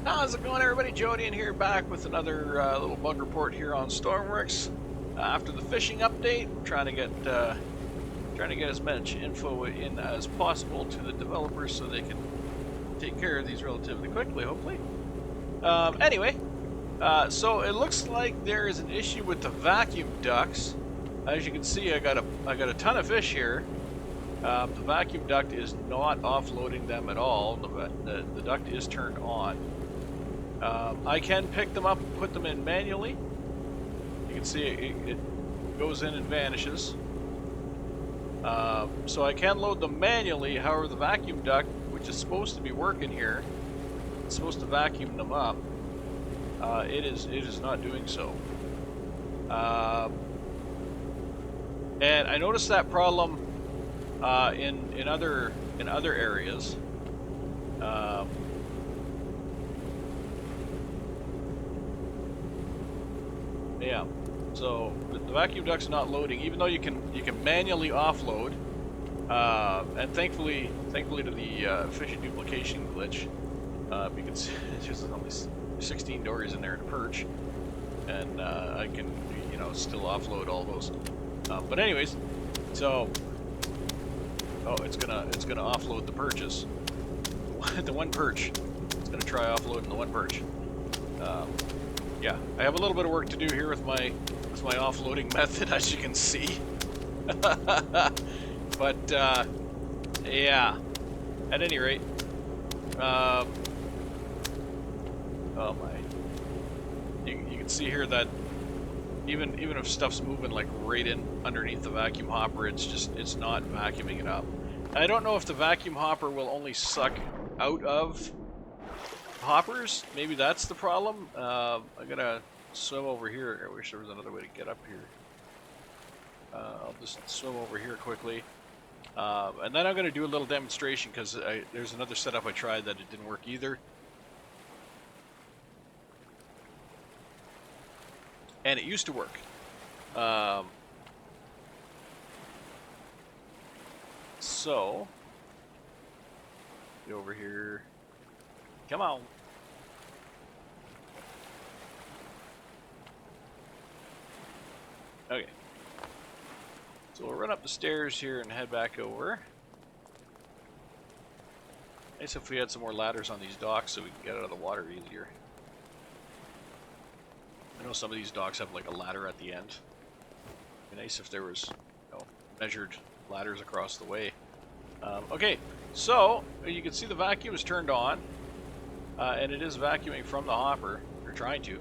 How's it going, everybody? Jody in here, back with another little bug report here on Stormworks. After the fishing update, we're trying to get as much info in as possible to the developers so they can take care of these relatively quickly, hopefully. Anyway, so it looks like there is an issue with the vacuum ducts. As you can see, I got a ton of fish here. The vacuum duct is not offloading them at all. The duct is turned on. I can pick them up and put them in manually. You can see it goes in and vanishes. So I can load them manually. However, the vacuum duct, which is supposed to be working here, it's supposed to vacuum them up. It is not doing so. And I noticed that problem in other areas. Yeah, so the vacuum duct's not loading, even though you can manually offload. And thankfully to the fishing duplication glitch, because there's only 16 dories in there to perch, and I can still offload all those. But anyways, so it's gonna offload the perches, the one perch. It's gonna try offloading the one perch. Yeah, I have a little bit of work to do here with my offloading method, as you can see. But yeah, at any rate, oh my, you can see here that even if stuff's moving like right in underneath the vacuum hopper, it's not vacuuming it up. I don't know if the vacuum hopper will only suck out of hoppers. Maybe that's the problem. I'm gonna swim over here. I wish there was another way to get up here. I'll just swim over here quickly, and then I'm gonna do a little demonstration, because there's another setup I tried that it didn't work either, and it used to work. So get over here. Come on. Okay. So we'll run up the stairs here and head back over. Nice if we had some more ladders on these docks so we can get out of the water easier. I know some of these docks have like a ladder at the end. It'd be nice if there was, measured ladders across the way. Okay, so you can see the vacuum is turned on. And it is vacuuming from the hopper, or trying to.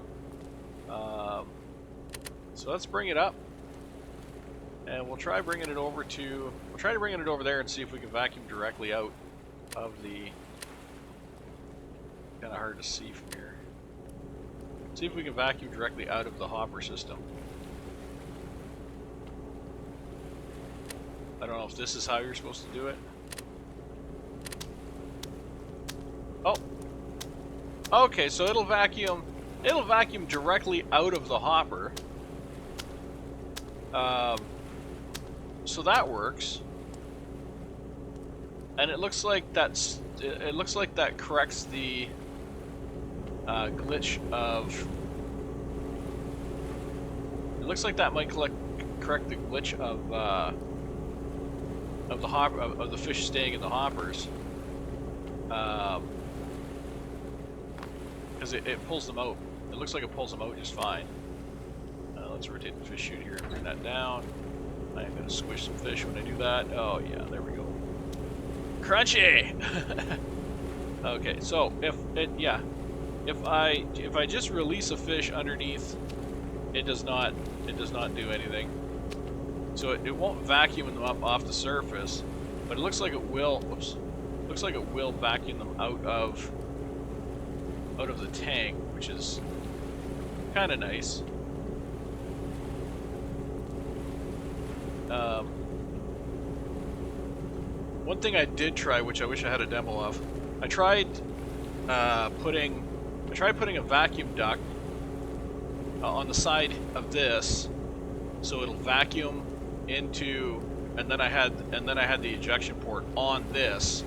So let's bring it up, and we'll try bringing it over there and see if we can vacuum directly out of the. Kind of hard to see from here. See if we can vacuum directly out of the hopper system. I don't know if this is how you're supposed to do it. Oh. Okay, so it'll vacuum directly out of the hopper. So that works. And it looks like that corrects the glitch of. It looks like that might correct the glitch of the hopper, of the fish staying in the hoppers. Because it pulls them out. It looks like it pulls them out just fine. Let's rotate the fish chute here and bring that down. I am going to squish some fish when I do that. Oh yeah, there we go. Crunchy! Okay, so if I just release a fish underneath, it does not do anything. So it won't vacuum them up off the surface, but it looks like it will. Whoops. Looks like it will vacuum them out of the tank, which is kind of nice. One thing I did try, which I wish I had a demo of, I tried putting a vacuum duct on the side of this, so it'll vacuum into, and then I had the ejection port on this.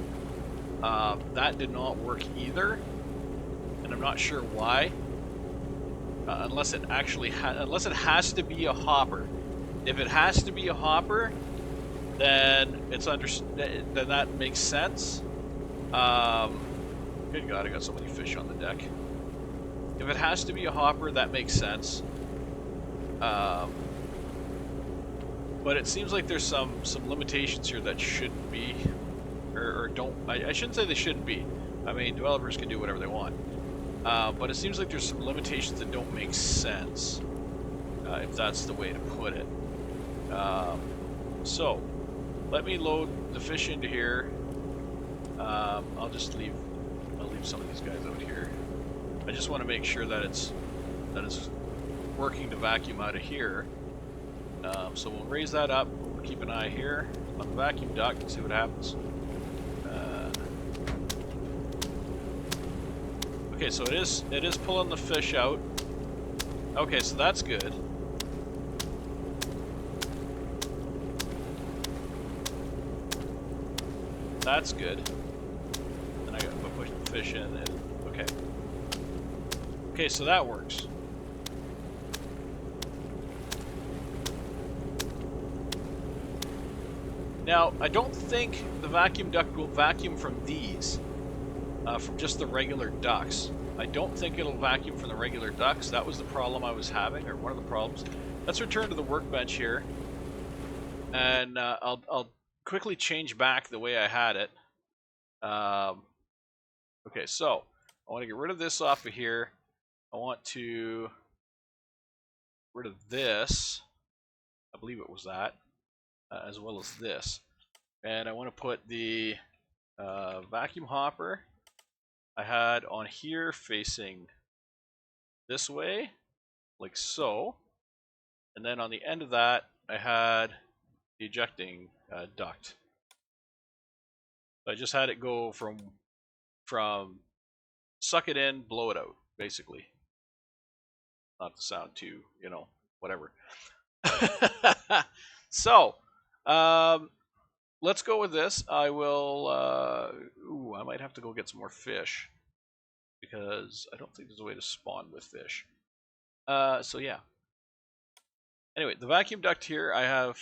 That did not work either. and I'm not sure why. Unless it actually unless it has to be a hopper. If it has to be a hopper, then then that makes sense. Good God, I got so many fish on the deck. If it has to be a hopper, that makes sense. But it seems like there's some limitations here that shouldn't be, or don't. I shouldn't say they shouldn't be. I mean, developers can do whatever they want. But it seems like there's some limitations that don't make sense, if that's the way to put it. So, let me load the fish into here. I'll leave some of these guys out here. I just want to make sure that it's working to vacuum out of here. So we'll raise that up. We'll keep an eye here on the vacuum duct and see what happens. Okay, so it is pulling the fish out. Okay, so that's good. That's good. And I gotta push the fish in. And, okay. Okay, so that works. Now, I don't think the vacuum duct will vacuum from these. From just the regular ducts. I don't think it'll vacuum from the regular ducts. That was the problem I was having, or one of the problems. Let's return to the workbench here, and I'll quickly change back the way I had it. Okay, so I want to get rid of this off of here. I want to get rid of this. I believe it was that, as well as this, and I want to put the vacuum hopper I had on here facing this way, like so, and then on the end of that I had the ejecting duct. So I just had it go from suck it in, blow it out, basically. Not to sound too, whatever. So, let's go with this. I will, I might have to go get some more fish, because I don't think there's a way to spawn with fish. So yeah. Anyway, the vacuum duct here, I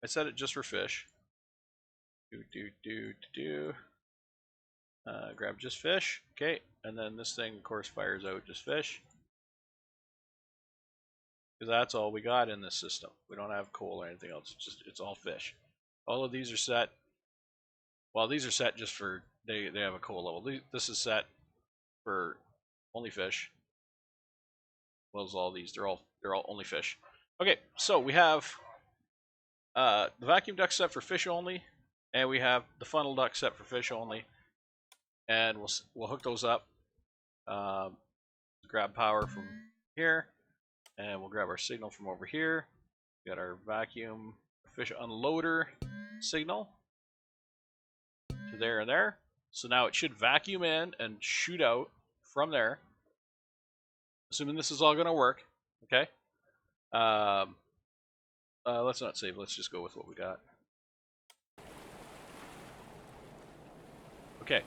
set it just for fish. Grab just fish. Okay, and then this thing, of course, fires out just fish. Because that's all we got in this system. We don't have coal or anything else. It's all fish. All of these are set. Well, these are set just for they have a coal level. This is set for only fish. Well as all these, they're all only fish. Okay, so we have the vacuum duct set for fish only, and we have the funnel duct set for fish only. And we'll hook those up. Grab power from here, and we'll grab our signal from over here. We got our vacuum fish unloader signal to there and there. So now it should vacuum in and shoot out from there. Assuming this is all going to work, okay? Let's not save. Let's just go with what we got. Okay.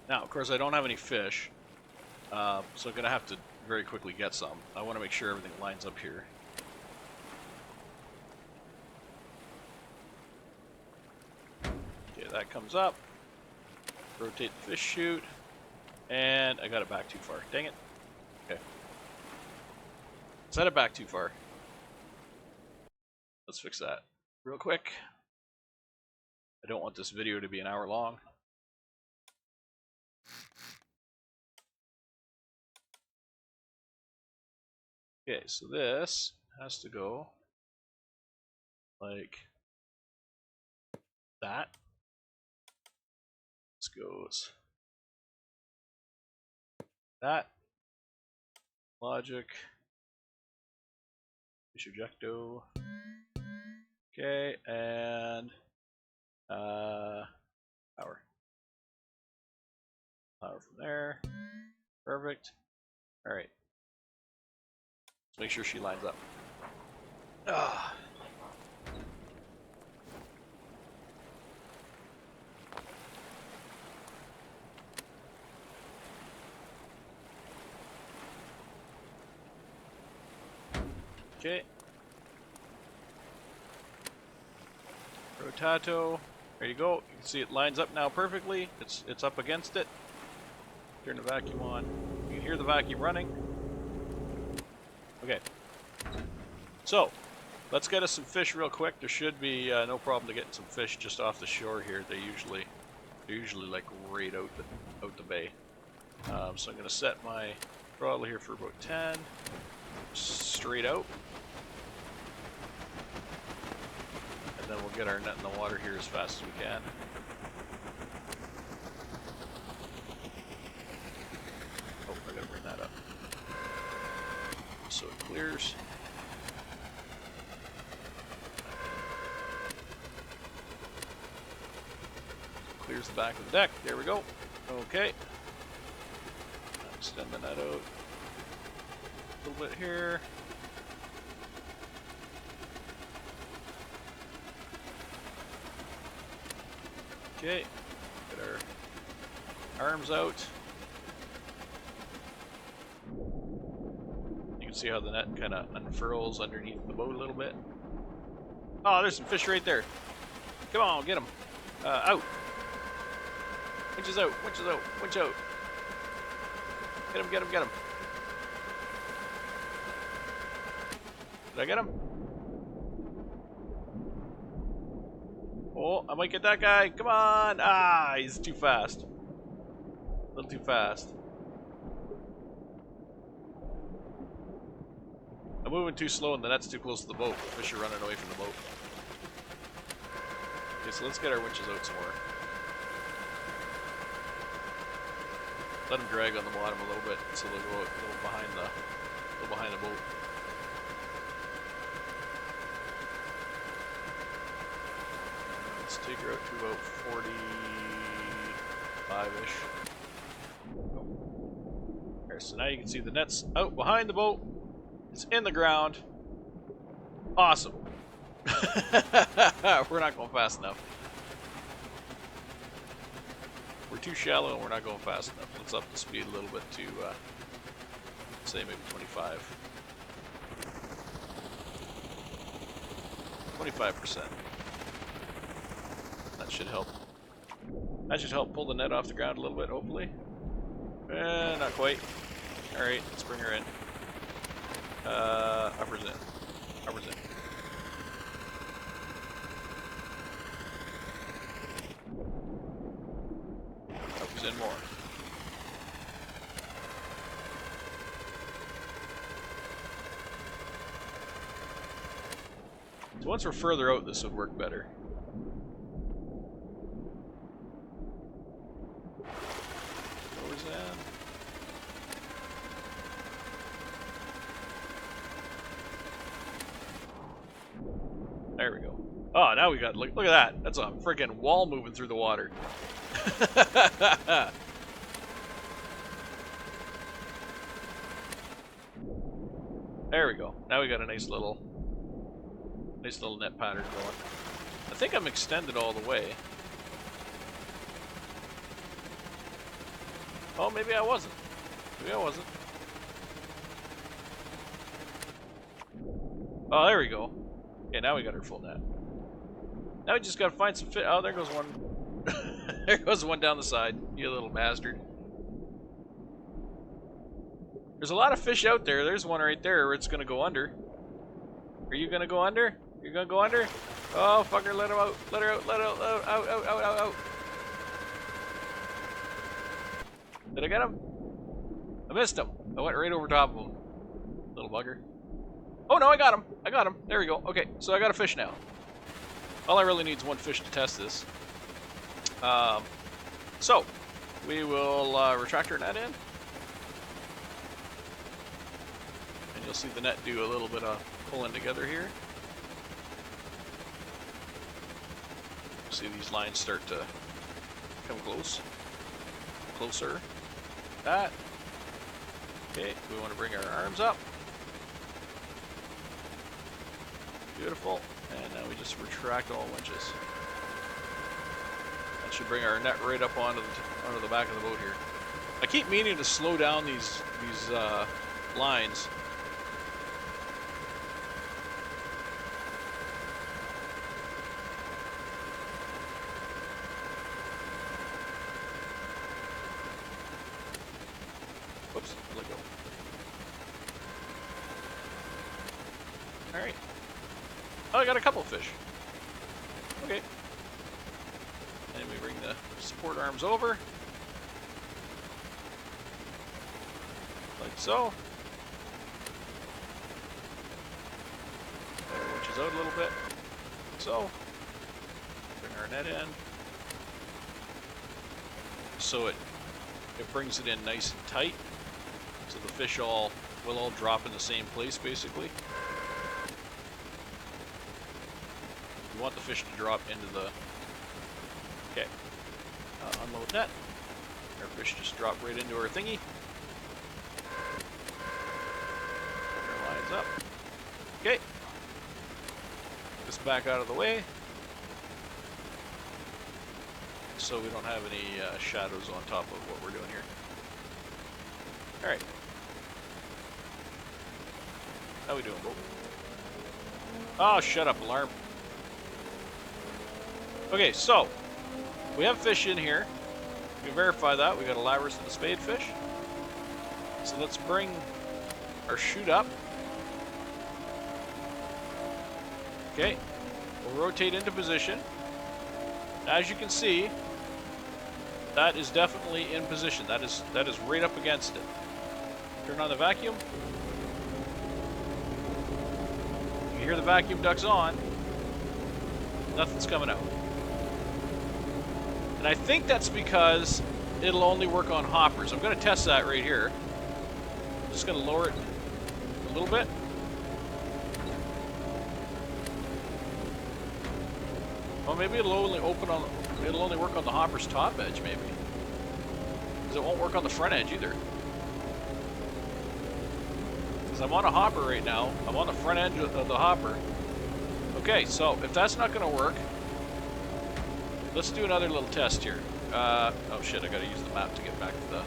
Now, of course, I don't have any fish, so I'm going to have to very quickly get some. I want to make sure everything lines up here. Okay, that comes up. Rotate the fish chute. And I got it back too far. Dang it. Okay. Set it back too far. Let's fix that real quick. I don't want this video to be an hour long. Okay, so this has to go like that. This goes that. Logic. Fish ejecto. Okay, and power. Power from there. Perfect. Alright. Let's make sure she lines up. Ah. Okay. Rotato. There you go. You can see it lines up now perfectly. It's up against it. Turn the vacuum on. You can hear the vacuum running. Okay. So, let's get us some fish real quick. There should be no problem to getting some fish just off the shore here. They're usually like right out the bay. So I'm gonna set my throttle here for about 10. Straight out. And then we'll get our net in the water here as fast as we can. Oh, I gotta bring that up. So it clears. Clears the back of the deck. There we go. Okay. Extend the net out a little bit here. Okay. Get our arms out. You can see how the net kind of unfurls underneath the boat a little bit. Oh, there's some fish right there. Come on, get them. Out. Winches out, winches out, winch out. Get him, get him, get him. Did I get him? Oh, I might get that guy. Come on. Ah, he's too fast. A little too fast. I'm moving too slow and the net's too close to the boat. The fish are running away from the boat. Okay, so let's get our winches out some more. Let them drag on the bottom a little bit so they'll go a little behind the boat. Let's take her out to about 45-ish. There, so now you can see the net's out behind the boat. It's in the ground. Awesome. We're not going fast enough. We're too shallow and we're not going fast enough. Let's up the speed a little bit to, say maybe 25. 25%. That should help. That should help pull the net off the ground a little bit, hopefully. Not quite. Alright, let's bring her in. Uppers in. Uppers in. Uppers in more. So once we're further out, this would work better. Oars in. There we go. Oh, now we got, look at that. That's a freaking wall moving through the water. There we go. Now we got a nice little net pattern going. I think I'm extended all the way. Oh, maybe I wasn't. Maybe I wasn't. Oh, there we go. Okay, now we got our full net. Now we just gotta find some fish. Oh, there goes one. There goes one down the side. You little bastard. There's a lot of fish out there. There's one right there where it's gonna go under. Are you gonna go under? You're gonna go under? Oh, fucker, let him out. Let her out. Let her out. Let her out. Out, out, out, out. Did I get him? I missed him. I went right over top of him. Little bugger. Oh, no, I got him. I got him. There we go. Okay, so I got a fish now. All I really need is one fish to test this. So, we will retract our net in. And you'll see the net do a little bit of pulling together here. See these lines start to come close. Closer. That. Okay, we want to bring our arms up. Beautiful. And now we just retract all winches. That should bring our net right up onto the back of the boat here. I keep meaning to slow down these lines. Alright. Oh, I got a couple of fish. Okay. And we bring the support arms over. Like so. Which is out a little bit. So. Bring our net in. So it brings it in nice and tight. So the fish will all drop in the same place, basically. You want the fish to drop into the... Okay. Unload net. Our fish just drop right into our thingy. Our lines up. Okay. This back out of the way. So we don't have any shadows on top of what we're doing here. Alright. How we doing, Bo? Oh, shut up, alarm. Okay, so we have fish in here. We can verify that. We got a Labrys and a spade fish. So let's bring our chute up. Okay, we'll rotate into position. As you can see, that is definitely in position. That is right up against it. Turn on the vacuum. You hear the vacuum ducts on. Nothing's coming out. And I think that's because it'll only work on hoppers. I'm going to test that right here. I'm just going to lower it a little bit. Well, maybe it'll only work on the hopper's top edge, maybe. Because it won't work on the front edge either. Because I'm on a hopper right now. I'm on the front edge of the hopper. Okay, so if that's not going to work, let's do another little test here. Oh shit, I gotta use the map to get back to the...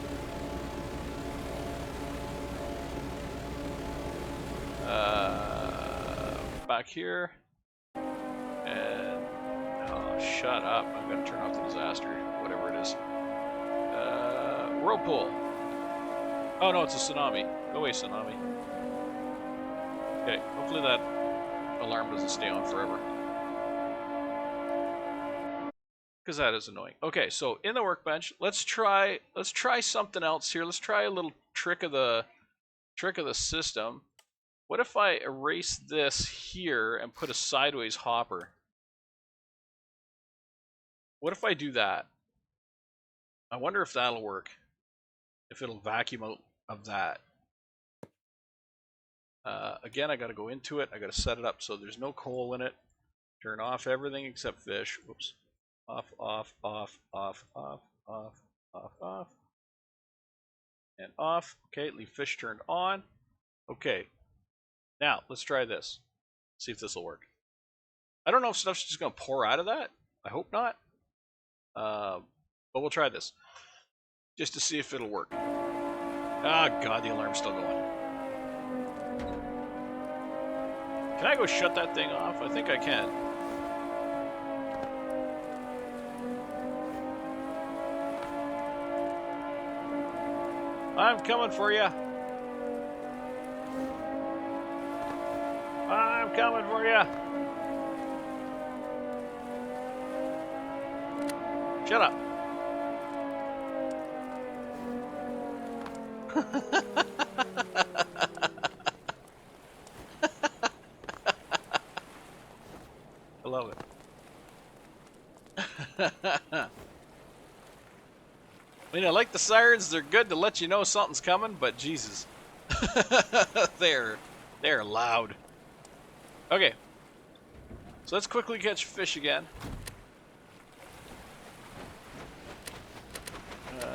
back here. And... oh, shut up. I'm gonna turn off the disaster. Whatever it is. Whirlpool. Oh no, it's a tsunami. Go away, tsunami. Okay, hopefully that alarm doesn't stay on forever. Because that is annoying. Okay, so in the workbench, let's try something else here. Let's try a little trick of the system. What if I erase this here and put a sideways hopper? What if I do that? I wonder if that'll work. If it'll vacuum out of that. Again, I got to go into it. I got to set it up so there's no coal in it. Turn off everything except fish. Whoops. Off, off, off, off, off, off, off, off. And off. Okay, leave fish turned on. Okay. Now, let's try this. See if this will work. I don't know if stuff's just going to pour out of that. I hope not. But we'll try this. Just to see if it'll work. Ah, God, the alarm's still going. Can I go shut that thing off? I think I can. I'm coming for you. I'm coming for you. Shut up. I love it. I mean, I like the sirens. They're good to let you know something's coming, but Jesus. they're loud. Okay. So let's quickly catch fish again.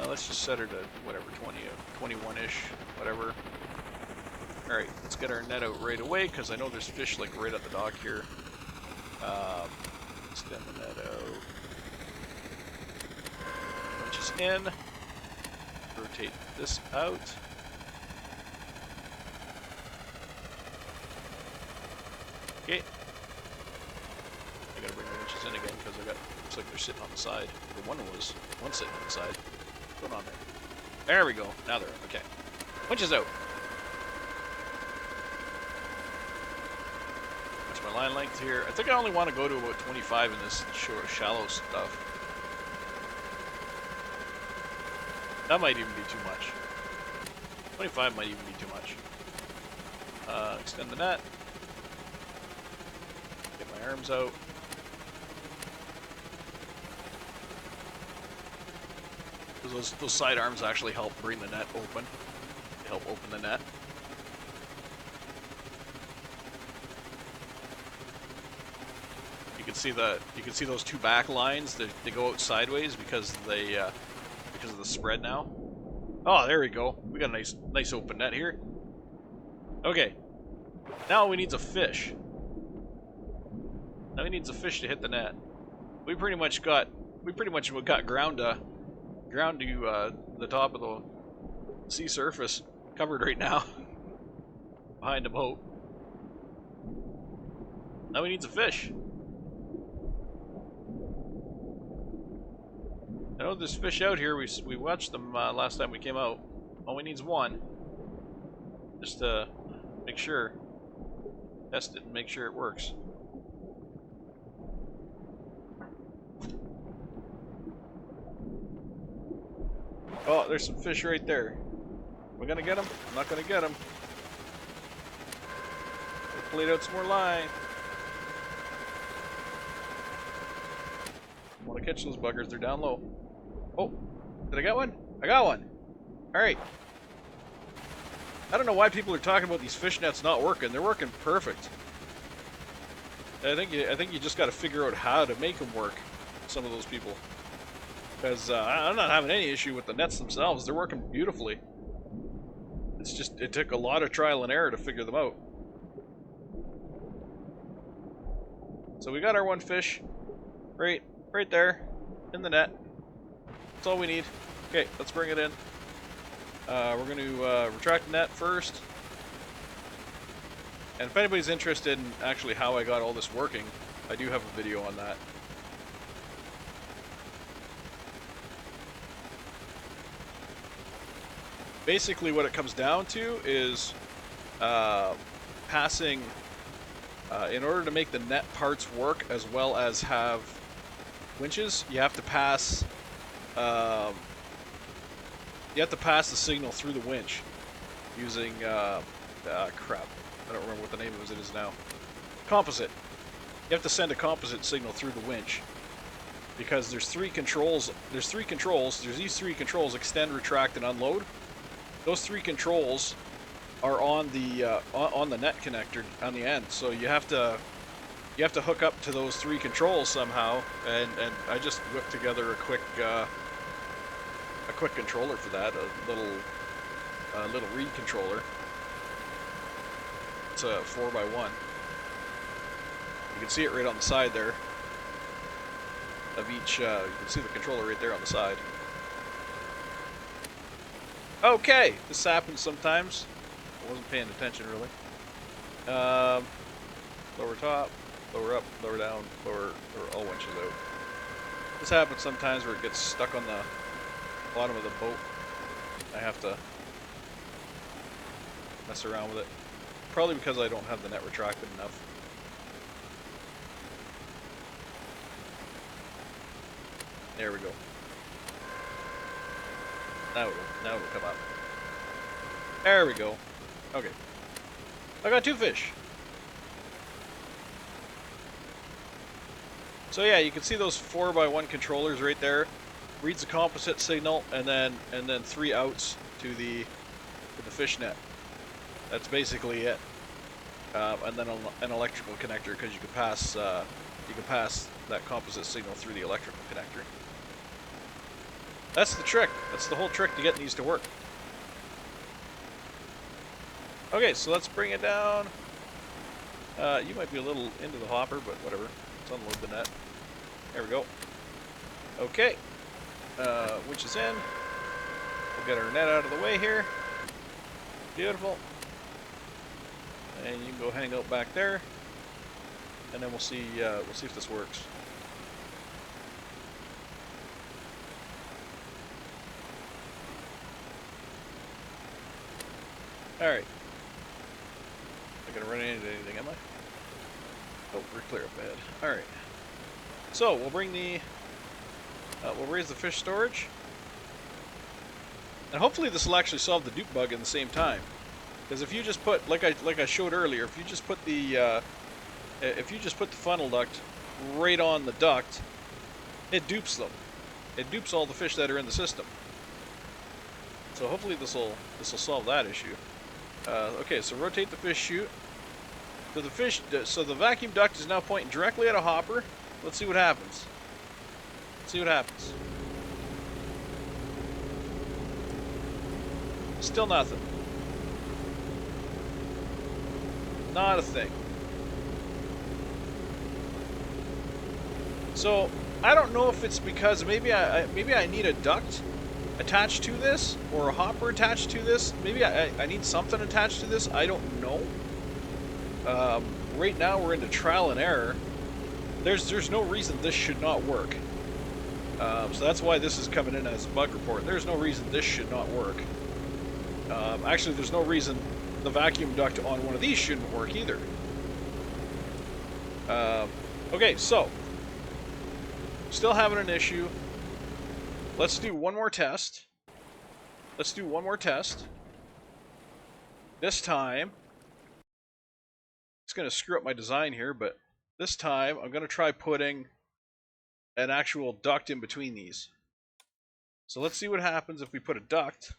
Let's just set her to whatever, 20, 21-ish, whatever. Alright, let's get our net out right away, because I know there's fish like right at the dock here. Extend the net out. Winches in. Rotate this out. Okay. I gotta bring the winches in again, because looks like they're sitting on the side. Or one sitting on the side. What's going on there? There we go. Now they're up. Okay. Winches out. my line length here. I think I only want to go to about 25 in this short, shallow stuff. That might even be too much. 25 might even be too much. Extend the net. Get my arms out. Those side arms actually help bring the net open. They help open the net. You can see those two back lines. They go out sideways because of the spread now. Oh, there we go. We got a nice open net here. Okay. Now all we need is a fish. Now we need a fish to hit the net. We pretty much got ground to the top of the sea surface covered right now behind the boat. Now we need a fish. I know there's fish out here. We watched them last time we came out. All we need is one. Just to make sure. Test it and make sure it works. Oh, there's some fish right there. We're gonna get them? I'm not gonna get them. We'll plate out some more line. I want to catch those buggers. They're down low. Oh, did I get one? I got one. All right. I don't know why people are talking about these fish nets not working. They're working perfect. I think you just got to figure out how to make them work. Some of those people, because I'm not having any issue with the nets themselves. They're working beautifully. It's just it took a lot of trial and error to figure them out. So we got our one fish, right there, in the net. That's all we need. Okay, let's bring it in. We're going to retract the net first. And if anybody's interested in actually how I got all this working, I do have a video on that. Basically what it comes down to is passing, in order to make the net parts work as well as have winches, you have to pass the signal through the winch using crap. I don't remember what the name of it is now. Composite. You have to send a composite signal through the winch because there's three controls. There's these three controls: extend, retract, and unload. Those three controls are on the net connector on the end. So you have to hook up to those three controls somehow. And I just whipped together a quick controller for that, a little reed controller. It's a 4x1. You can see it right on the side there of each. You can see the controller right there on the side. Okay, this happens sometimes. I wasn't paying attention really. Lower top, lower up, lower down, lower all winches out. This happens sometimes where it gets stuck on the bottom of the boat. I have to mess around with it. Probably because I don't have the net retracted enough. There we go. Now it'll come up. There we go. Okay. I got two fish. So yeah, you can see those 4x1 controllers right there. Reads the composite signal and then 3 outs to the fish net. That's basically it. And then an electrical connector because you can pass that composite signal through the electrical connector. That's the trick. That's the whole trick to getting these to work. Okay, so let's bring it down. You might be a little into the hopper, but whatever. Let's unload the net. There we go. Okay. Winch is in. We'll get our net out of the way here. Beautiful. And you can go hang out back there. And then we'll see if this works. Alright. Not gonna run into anything, am I? Oh, we're clear up ahead. Alright. So, we'll bring the... we'll raise the fish storage. And hopefully this will actually solve the dupe bug in the same time. Because if you just put, like I showed earlier, if you just put the funnel duct right on the duct, it dupes them. It dupes all the fish that are in the system. So hopefully this will solve that issue. Okay, so rotate the fish chute. So the vacuum duct is now pointing directly at a hopper. Let's see what happens. Let's see what happens. Still nothing. Not a thing. So I don't know if it's because maybe I need a duct attached to this or a hopper attached to this. Maybe I need something attached to this. I don't know. Right now we're into trial and error. There's no reason this should not work. So that's why this is coming in as a bug report. There's no reason this should not work. Actually, there's no reason the vacuum duct on one of these shouldn't work either. Okay, so still having an issue. Let's do one more test. Let's do one more test. This time, it's going to screw up my design here, but this time I'm going to try putting an actual duct in between these. So let's see what happens if we put a duct.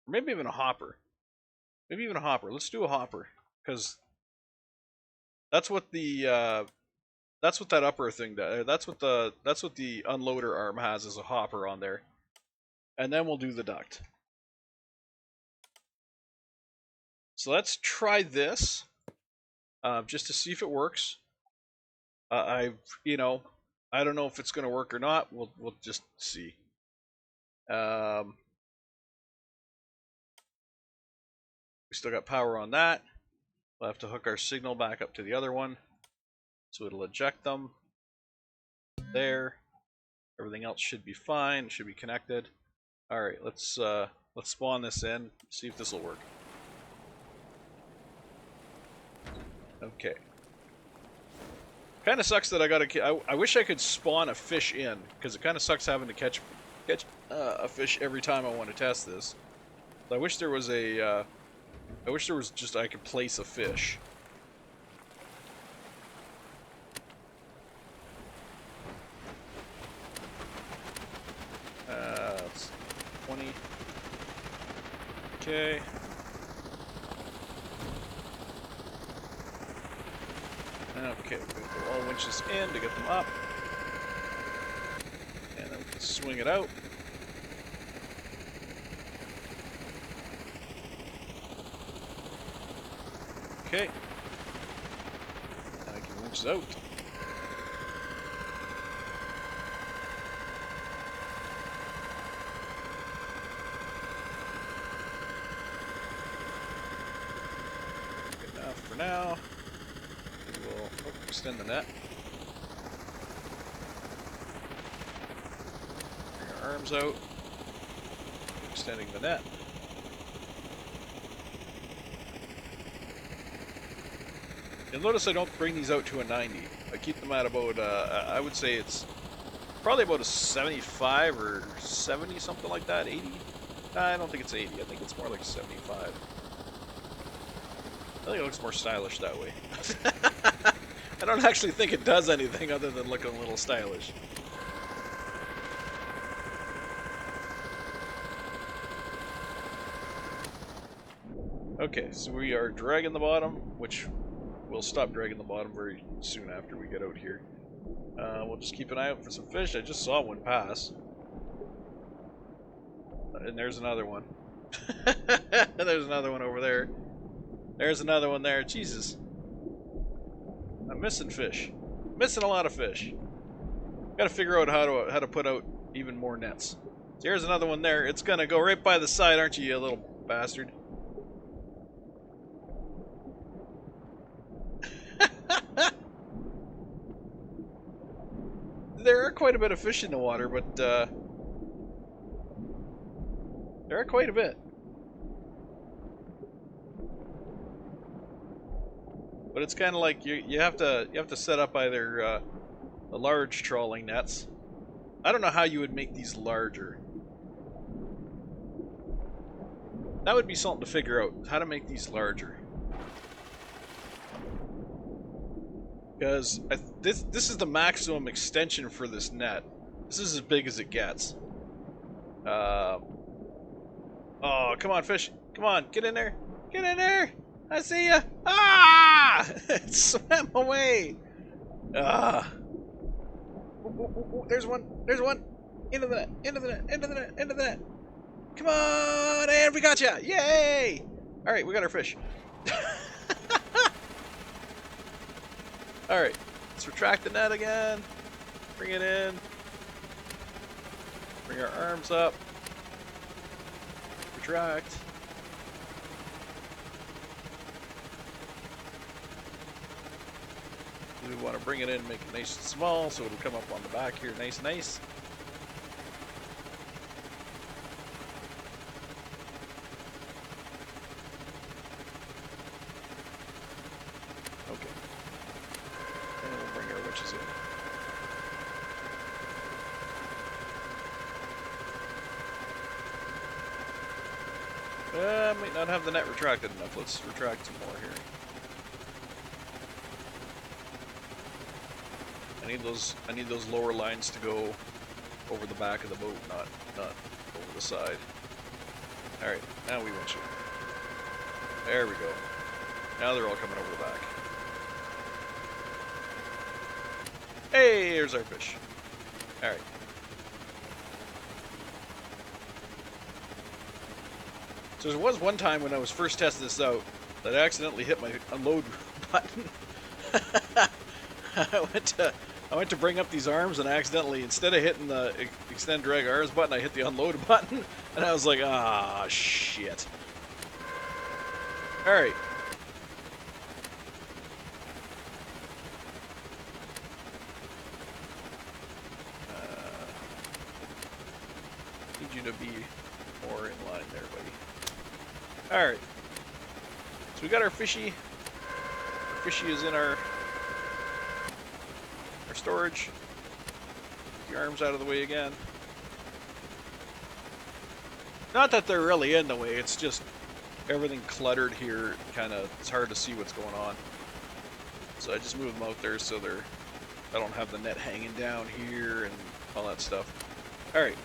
Maybe even a hopper. Maybe even a hopper. Let's do a hopper, because that's what the that's what that upper thing does. That's what the unloader arm has, is a hopper on there. And then we'll do the duct. So let's try this, just to see if it works. You know, I don't know if it's going to work or not. We'll just see. We still got power on that. We'll have to hook our signal back up to the other one, so it'll eject them. There. Everything else should be fine. Should be connected. All right, let's spawn this in. See if this will work. Okay. Kind of sucks that I gotta. I wish I could spawn a fish in, because it kind of sucks having to catch a fish every time I want to test this. I wish there was a. I wish there was just I could place a fish. That's 20. Okay. Okay, we put all winches in to get them up. And then we can swing it out. Okay. Now I can winch out. Good enough for now. We'll extend the net. Bring our arms out. Extending the net. You'll notice I don't bring these out to a 90. I keep them at about, I would say it's probably about a 75 or 70, something like that, 80. I don't think it's 80, I think it's more like 75. I think it looks more stylish that way. I don't actually think it does anything other than look a little stylish. Okay, so we are dragging the bottom, which we'll stop dragging the bottom very soon after we get out here. We'll just keep an eye out for some fish. I just saw one pass. And there's another one. And there's another one over there. There's another one there. Jesus. I'm missing fish. Missing a lot of fish. Gotta figure out how to put out even more nets. So here's another one there. It's gonna go right by the side, aren't you, you little bastard? There are quite a bit of fish in the water, but there are quite a bit. But it's kind of like you have to set up either the large trawling nets. I don't know how you would make these larger. That would be something to figure out, how to make these larger. Because this is the maximum extension for this net. This is as big as it gets. Oh, come on, fish. Come on, get in there. Get in there. I see ya. Ah! It swam away. Ah. There's one. There's one. Into the net. Into the net. Into the net. Into the net. Come on, and we got ya. Yay! All right, we got our fish. All right, let's retract the net again. Bring it in. Bring our arms up. Retract. We want to bring it in, make it nice and small, so it'll come up on the back here, nice. Okay. And we'll bring our winches in. I might not have the net retracted enough. Let's retract some more here. I need those lower lines to go over the back of the boat, not over the side. All right, now we winch it. There we go. Now they're all coming over the back. Hey, here's our fish. All right. So there was one time when I was first testing this out that I accidentally hit my unload button. I went to bring up these arms and I accidentally, instead of hitting the extend drag arms button, I hit the unload button, and I was like, ah, shit. All right. Need you to be more in line there, buddy. All right. So we got our fishy. Our fishy is in our storage. Get the arms out of the way again. Not that they're really in the way, it's just everything cluttered here. It's hard to see what's going on. So I just move them out there so I don't have the net hanging down here and all that stuff. Alright.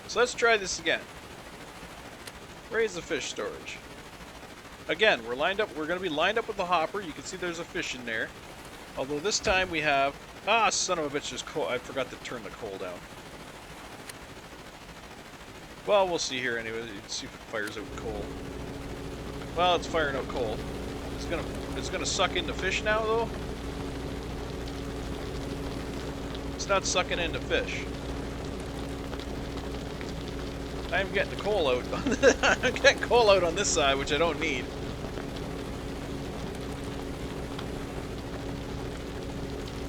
So let's try this again. Raise the fish storage. Again, we're going to be lined up with the hopper. You can see there's a fish in there. Although this time we have... Ah, son of a bitch, there's coal. I forgot to turn the coal down. Well, we'll see here anyway. Let's see if it fires out coal. Well, it's firing out coal. It's gonna suck into fish now, though. It's not sucking into fish. I'm getting the coal out. I'm getting coal out on this side, which I don't need.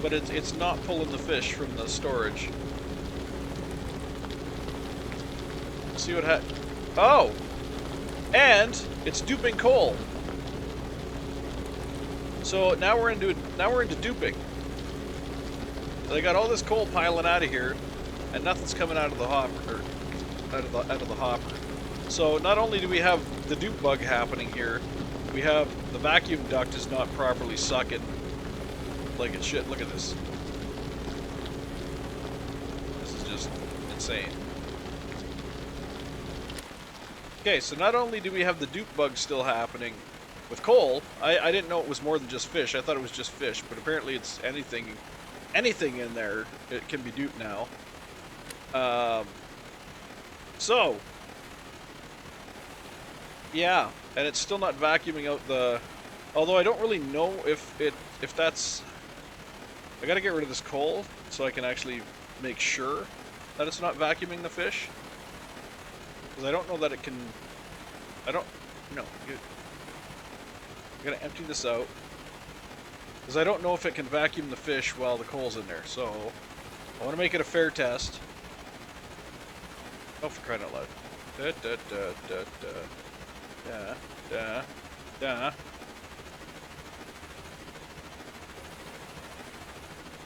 But it's not pulling the fish from the storage. See what happens. Oh! And it's duping coal. So now we're into duping. So they got all this coal piling out of here, and nothing's coming out of the hopper. Out of the hopper. So not only do we have the dupe bug happening here, we have the vacuum duct is not properly sucking like it should. Look at this. This is just insane. Okay, so not only do we have the dupe bug still happening with coal, I didn't know it was more than just fish. I thought it was just fish, but apparently it's anything in there. It can be duped now. So, yeah, and it's still not vacuuming out the... Although I don't really know if that's... I gotta get rid of this coal so I can actually make sure that it's not vacuuming the fish. Because I don't know that it can... I don't... No. I gotta empty this out. Because I don't know if it can vacuum the fish while the coal's in there. So, I want to make it a fair test. Oh, for crying out loud. Da, da, da, da, da. Da, da, Duh.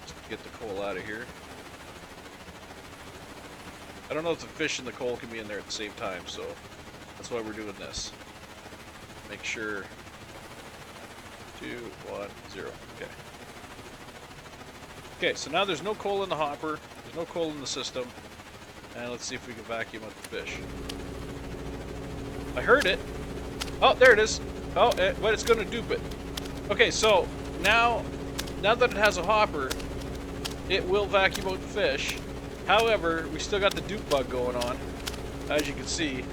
Just get the coal out of here. I don't know if the fish and the coal can be in there at the same time, so that's why we're doing this. Make sure. 2, 1, 0. Okay. Okay, so now there's no coal in the hopper. There's no coal in the system. And let's see if we can vacuum out the fish. I heard it. Oh, there it is. Oh, but it's going to dupe it. Okay, so now that it has a hopper, it will vacuum out the fish. However, we still got the dupe bug going on, as you can see,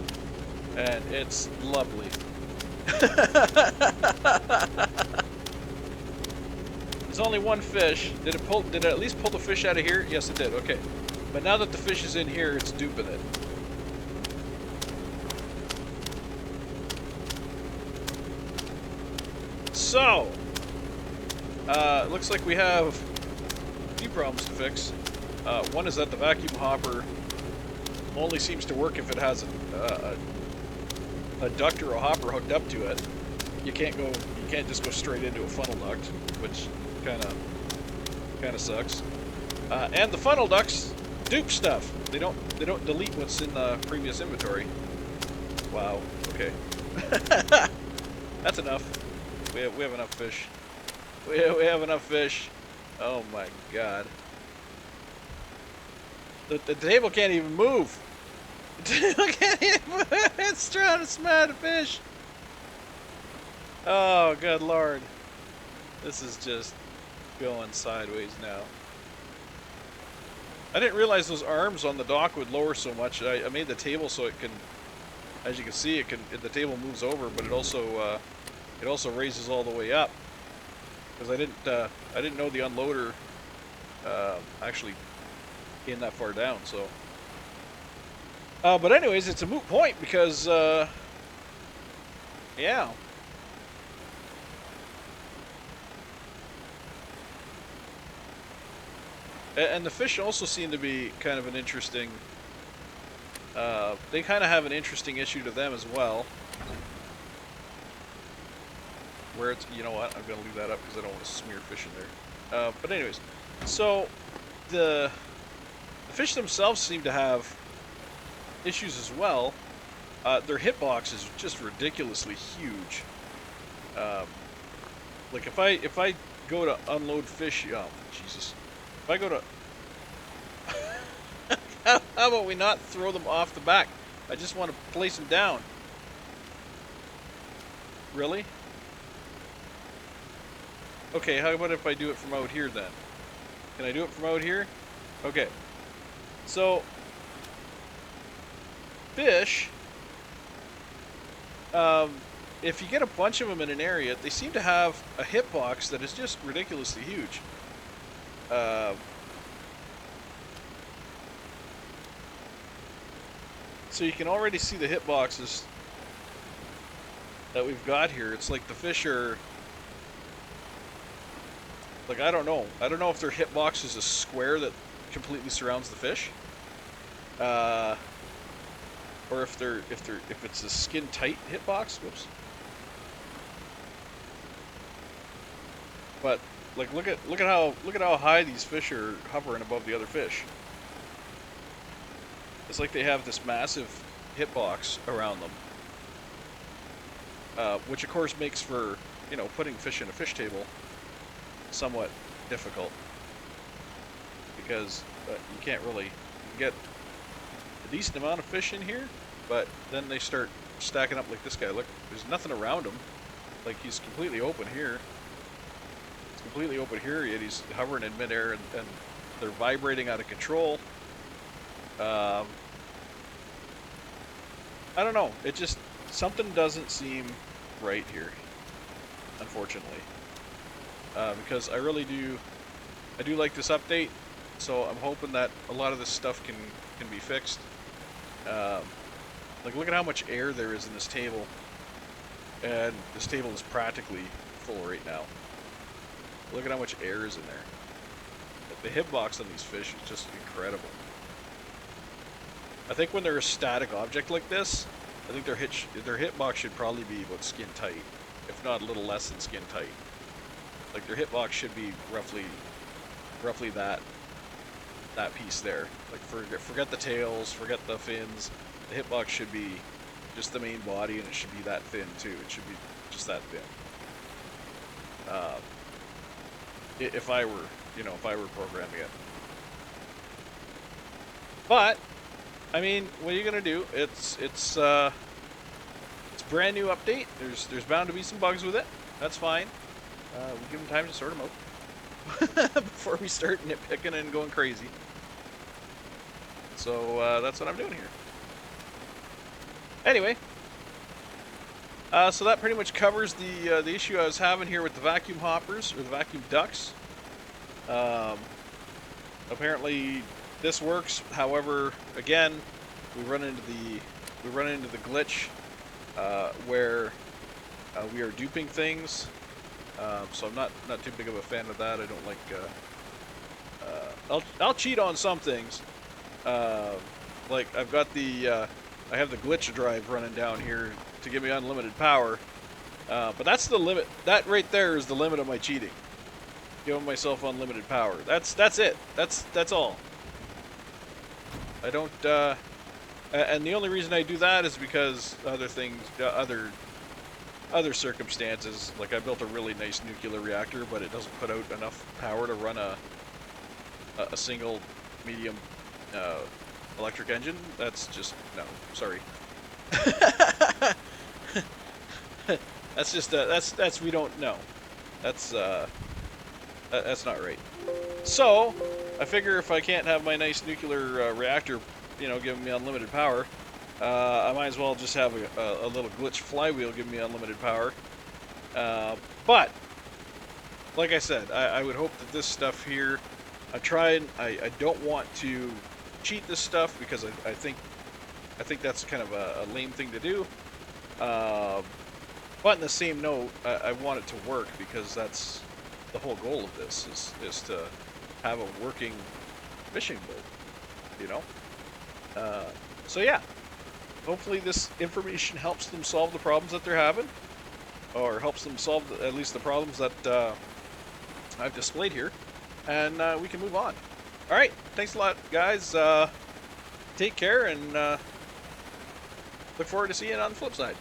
and it's lovely. There's only one fish. Did it at least pull the fish out of here? Yes, it did. Okay. But now that the fish is in here, it's duping it. So, looks like we have a few problems to fix. One is that the vacuum hopper only seems to work if it has a duct or a hopper hooked up to it. You can't just go straight into a funnel duct, which kind of sucks. And the funnel ducts dupe stuff. They don't delete what's in the previous inventory. Wow. Okay. That's enough. We have enough fish. We have enough fish. Oh my god. The table can't even move. The table can't even move. It's trying to smash the fish. Oh, good lord. This is just going sideways now. I didn't realize those arms on the dock would lower so much. I made the table so it can, as you can see, the table moves over, but it also raises all the way up. Because I didn't know the unloader actually came that far down. So, but anyways, it's a moot point because yeah. And the fish also seem to be kind of an interesting. They kind of have an interesting issue to them as well. Where it's, you know what, I'm going to leave that up because I don't want to smear fish in there. But anyways, so the fish themselves seem to have issues as well. Their hitbox is just ridiculously huge. Like if I go to unload fish, oh Jesus. If I go to... How about we not throw them off the back? I just want to place them down. Really? Okay, how about if I do it from out here then? Can I do it from out here? Okay. So, fish, if you get a bunch of them in an area, they seem to have a hitbox that is just ridiculously huge. So you can already see the hitboxes that we've got here. It's like the fish are, like, I don't know if their hitbox is a square that completely surrounds the fish, or if it's a skin tight hitbox. Whoops. But like, look at how high these fish are hovering above the other fish. It's like they have this massive hitbox around them, which of course makes for, you know, putting fish in a fish table somewhat difficult, because you can't really get a decent amount of fish in here, but then they start stacking up like this guy. Look, there's nothing around him. Like, he's completely open here. It's completely open here, yet he's hovering in midair, and they're vibrating out of control. I don't know. It just, something doesn't seem right here, unfortunately. Because I do like this update, so I'm hoping that a lot of this stuff can be fixed. Like, look at how much air there is in this table, and this table is practically full right now. Look at how much air is in there. The hitbox on these fish is just incredible. I think when they're a static object like this, I think their hitbox should probably be about skin tight. if not a little less than skin tight. Like their hitbox should be roughly that piece there. Like forget the tails, forget the fins. The hitbox should be just the main body, and it should be that thin too. It should be just that thin. If I were, if I were programming it. But I mean, what are you gonna do? It's a brand new update. There's bound to be some bugs with it. That's fine. We give them time to sort them out before we start nitpicking and going crazy. So that's what I'm doing here. Anyway, so that pretty much covers the issue I was having here with the vacuum hoppers or the vacuum ducts. Apparently this works. However, again, we run into the glitch where we are duping things. So I'm not too big of a fan of that. I don't like. I'll cheat on some things. Like I've got I have the glitch drive running down here to give me unlimited power. But that's the limit. That right there is the limit of my cheating. Giving myself unlimited power. That's it. That's all. I don't. And the only reason I do that is because other things, other circumstances. Like I built a really nice nuclear reactor, but it doesn't put out enough power to run a single medium electric engine. That's just no. Sorry. That's just that's we don't know. That's not right. So I figure if I can't have my nice nuclear reactor, giving me unlimited power, I might as well just have a little glitch flywheel give me unlimited power. But like I said, I would hope that this stuff here, I don't want to cheat this stuff because I think that's kind of a lame thing to do. But in the same note, I want it to work because that's the whole goal of this is to have a working fishing boat, So yeah, hopefully this information helps them solve the problems that they're having, or helps them solve at least the problems that I've displayed here, and we can move on. All right, thanks a lot, guys. Take care, and look forward to seeing you on the flip side.